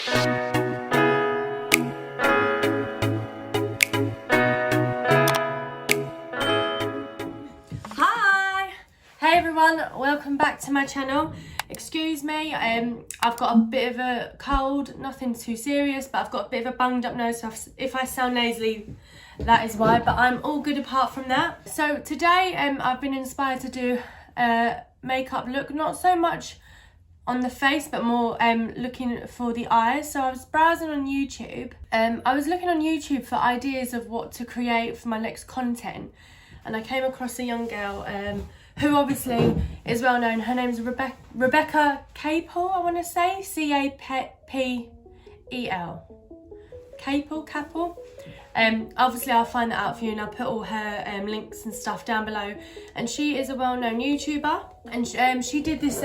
Hey everyone, welcome back to my channel. Excuse me, I've got a bit of a cold, nothing too serious, but I've got a bit of a bunged up nose, so if I sound nasally, that is why, but I'm all good apart from that. So today I've been inspired to do a makeup look, not so much on the face, but more looking for the eyes. So I was browsing on YouTube, I was looking on YouTube for ideas of what to create for my next content, and I came across a young girl who obviously is well known. Her name's Rebecca Capel, I want to say, C-A-P-E-L. Capel. Obviously I'll find that out for you, and I'll put all her links and stuff down below. And she is a well-known YouTuber, and she did this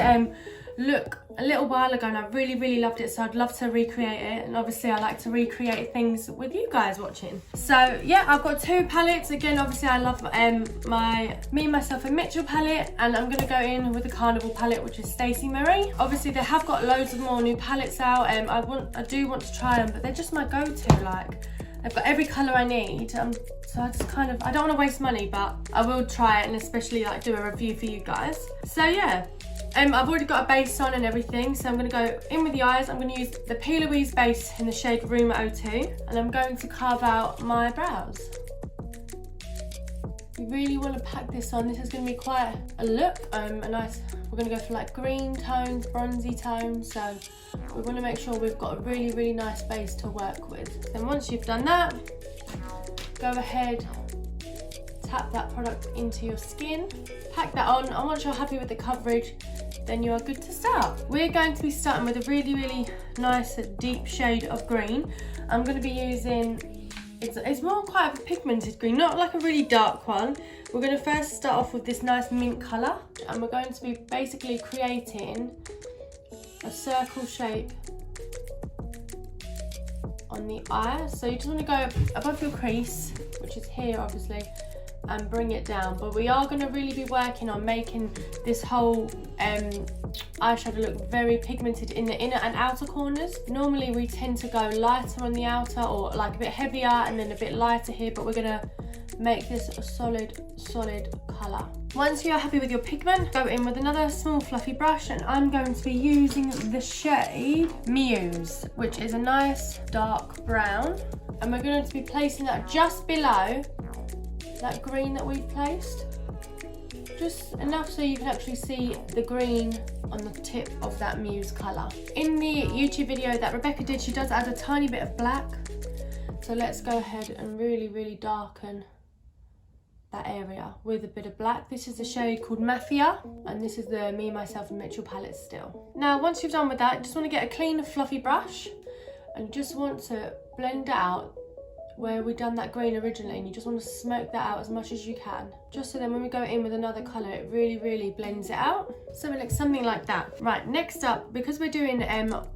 look a little while ago, and I really loved it, so I'd love to recreate it. And obviously I like to recreate things with you guys watching. So yeah, I've got two palettes. Again, obviously I love my Me, Myself and Mitchell palette, and I'm going to go in with the Carnival palette, which is Stacey Marie. Obviously they have got loads of more new palettes out, I do want to try them, but they're just my go-to. Like, they've got every colour I need, so I just kind of, I don't want to waste money, but I will try it, and especially like do a review for you guys. So yeah, I've already got a base on and everything, so I'm going to go in with the eyes. I'm going to use the P. Louise base in the shade Room 02, and I'm going to carve out my brows. You really want to pack this on. This is going to be quite a look, a nice, we're going to go for like green tones, bronzy tones, so we want to make sure we've got a really nice base to work with. Then once you've done that, go ahead, tap that product into your skin, pack that on, and once you're happy with the coverage, then you are good to start. We're going to be starting with a really nice deep shade of green. I'm going to be using, it's more quite a pigmented green, not like a really dark one. We're going to first start off with this nice mint colour, and we're going to be basically creating a circle shape on the eye. So you just want to go above your crease, which is here obviously, and bring it down. But we are going to really be working on making this whole eyeshadow look very pigmented in the inner and outer corners. Normally we tend to go lighter on the outer, or like a bit heavier and then a bit lighter here, but we're going to make this a solid colour. Once you're happy with your pigment, go in with another small fluffy brush, and I'm going to be using the shade Muse, which is a nice dark brown, and we're going to be placing that just below that green that we've placed, just enough so you can actually see the green on the tip of that Muse colour. In the YouTube video that Rebecca did, she does add a tiny bit of black, so let's go ahead and really darken that area with a bit of black. This is a shade called Mafia, and this is the Me, Myself and Mitchell palette still. Now once you've done with that, just want to get a clean fluffy brush and just want to blend it out where we done that green originally, and you just want to smoke that out as much as you can, just so then when we go in with another colour, it really blends it out, so it looks something like that. Right, next up, because we're doing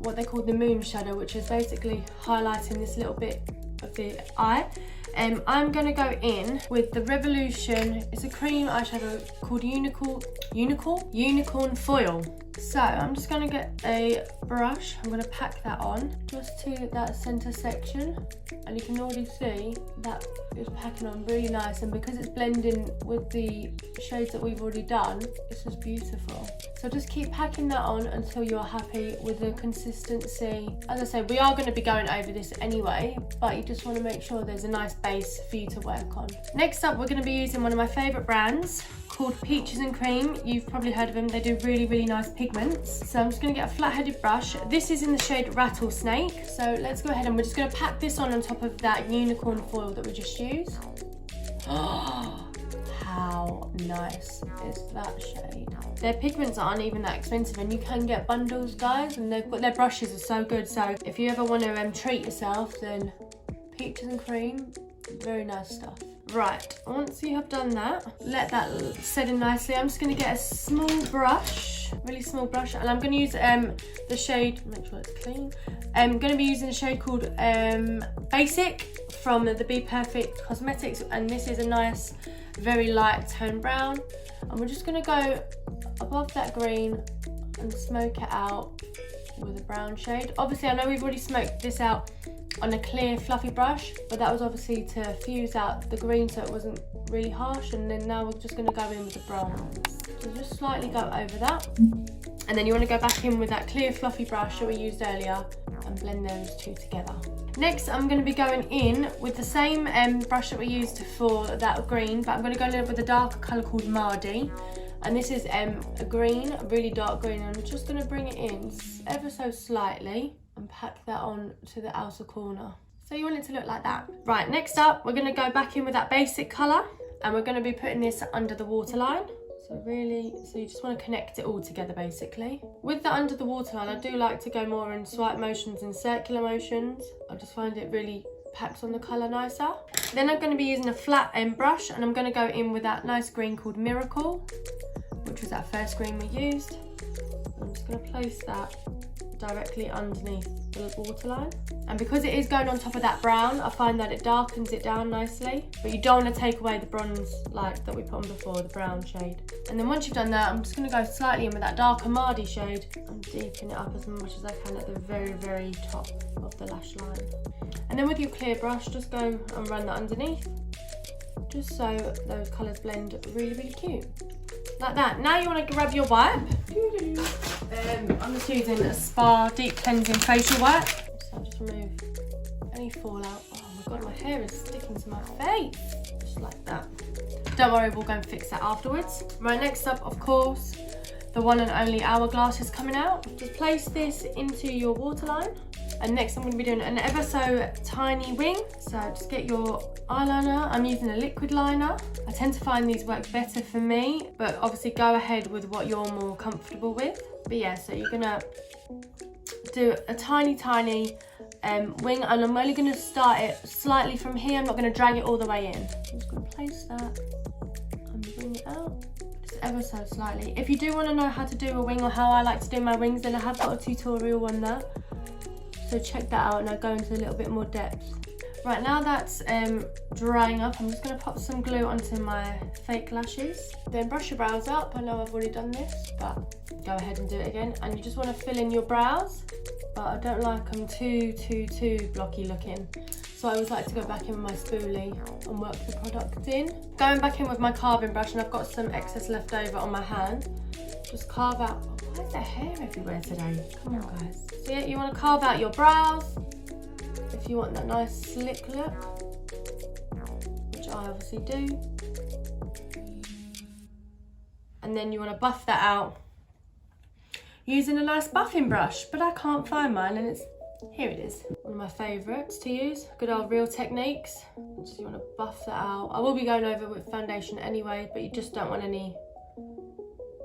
what they call the moon shadow, which is basically highlighting this little bit of the eye, I'm going to go in with the Revolution, it's a cream eyeshadow called Unicorn Foil. So I'm just going to get a brush, I'm going to pack that on just to that centre section, and you can already see that it's packing on really nice, and because it's blending with the shades that we've already done, it's just beautiful. So just keep packing that on until you're happy with the consistency. As I said, we are going to be going over this anyway, but you just want to make sure there's a nice base for you to work on. Next up, we're going to be using one of my favourite brands called Peaches and Cream. You've probably heard of them. They do really nice pigments. So I'm just going to get a flat-headed brush. This is in the shade Rattlesnake. So let's go ahead and we're just going to pack this on top of that unicorn foil that we just used. Oh, how nice is that shade? Their pigments aren't even that expensive, and you can get bundles, guys, and they've got, their brushes are so good. So if you ever want to treat yourself, then Peaches and Cream, very nice stuff. Right, once you have done that, let that set in nicely. I'm just going to get a small brush, really small brush, and I'm going to use the shade, make sure it's clean. I'm going to be using a shade called Basic from the Be Perfect Cosmetics, and this is a nice, very light tone brown. And we're just going to go above that green and smoke it out with a brown shade. Obviously, I know we've already smoked this out on a clear fluffy brush, but that was obviously to fuse out the green so it wasn't really harsh. And then now we're just going to go in with the brown. So just slightly go over that. And then you want to go back in with that clear fluffy brush that we used earlier and blend those two together. Next, I'm going to be going in with the same brush that we used for that green, but I'm going to go in with a darker colour called Mardi. And this is a green, a really dark green. I'm just going to bring it in ever so slightly and pack that on to the outer corner. So you want it to look like that. Right, next up, we're going to go back in with that basic colour and we're going to be putting this under the waterline. So you just want to connect it all together basically. With the under the waterline, I do like to go more in swipe motions and circular motions. I just find it really packs on the colour nicer. Then I'm going to be using a flat end brush and I'm going to go in with that nice green called Miracle, which was that first green we used. I'm just going to place that directly underneath the waterline. And because it is going on top of that brown, I find that it darkens it down nicely. But you don't want to take away the bronze like that we put on before, the brown shade. And then once you've done that, I'm just going to go slightly in with that darker Mardi shade and deepen it up as much as I can at the very, very top of the lash line. And then with your clear brush, just go and run that underneath, just so those colours blend really, really cute. Like that. Now you want to grab your wipe. I'm just using a Spa Deep Cleansing Facial Wipe. So I'll just remove any fallout. Oh my god, my hair is sticking to my face. Just like that. Don't worry, we'll go and fix that afterwards. Right, next up, of course, the one and only Hourglass is coming out. Just place this into your waterline. And next I'm going to be doing an ever so tiny wing. So just get your eyeliner. I'm using a liquid liner. I tend to find these work better for me, but obviously go ahead with what you're more comfortable with. But yeah, so you're going to do a tiny wing, and I'm only going to start it slightly from here. I'm not going to drag it all the way in. I'm just going to place that and bring it out. Ever so slightly. If you do want to know how to do a wing or how I like to do my wings, then I have got a tutorial on that. So check that out and I'll go into a little bit more depth. Right, now that's drying up, I'm just going to pop some glue onto my fake lashes. Then brush your brows up. I know I've already done this, but go ahead and do it again. And you just want to fill in your brows, but I don't like them too blocky looking. So I always like to go back in with my spoolie and work the product in. Going back in with my carving brush, and I've got some excess left over on my hand. Just carve out. Oh, why is there hair everywhere today? Come on, guys. So yeah, you want to carve out your brows if you want that nice slick look, which I obviously do. And then you want to buff that out using a nice buffing brush, but I can't find mine, and here it is. One of my favourites to use. Good old Real Techniques. So you want to buff that out. I will be going over with foundation anyway, but you just don't want any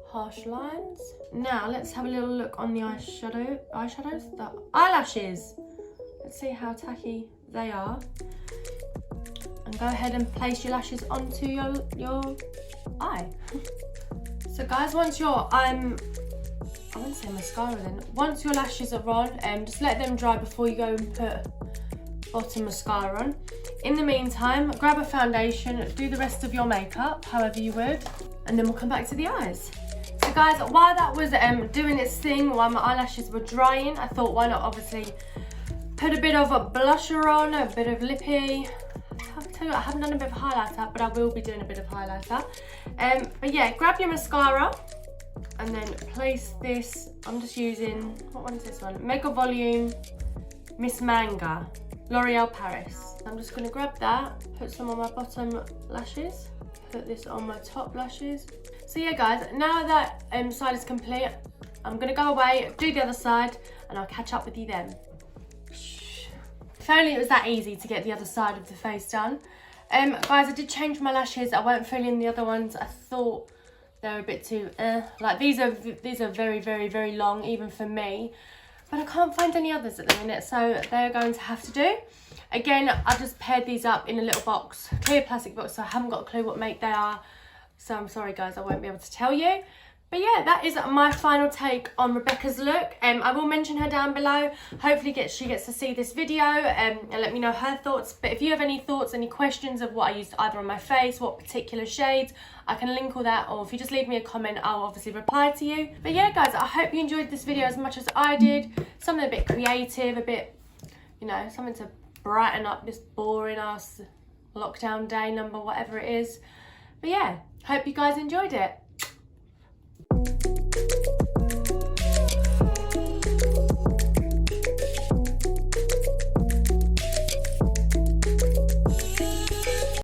harsh lines. Now let's have a little look on the eyeshadows, the eyelashes. Let's see how tacky they are. And go ahead and place your lashes onto your eye. So guys, once your I wouldn't say mascara then. Once your lashes are on, just let them dry before you go and put bottom mascara on. In the meantime, grab a foundation, do the rest of your makeup, however you would, and then we'll come back to the eyes. So guys, while that was doing its thing, while my eyelashes were drying, I thought why not obviously put a bit of a blusher on, a bit of lippy. I tell you what, I haven't done a bit of highlighter, but I will be doing a bit of highlighter. But yeah, grab your mascara and then place this. I'm just using, what one is this one? Mega Volume Miss Manga, L'Oreal Paris. I'm just going to grab that, put some on my bottom lashes, put this on my top lashes. So yeah guys, now that side is complete, I'm going to go away, do the other side, and I'll catch up with you then. If only it was that easy to get the other side of the face done. Guys, I did change my lashes. I won't fill in the other ones. I thought they're a bit too like these are very long, even for me, but I can't find any others at the minute, so they're going to have to do. Again, I just paired these up in a little box, clear plastic box, so I haven't got a clue what make they are, so I'm sorry guys, I won't be able to tell you. But yeah, that is my final take on Rebecca's look. I will mention her down below. Hopefully she gets to see this video and let me know her thoughts. But if you have any thoughts, any questions of what I used either on my face, what particular shades, I can link all that, or if you just leave me a comment, I'll obviously reply to you. But yeah, guys, I hope you enjoyed this video as much as I did. Something a bit creative, a bit, you know, something to brighten up this boring ass lockdown day number, whatever it is. But yeah, hope you guys enjoyed it.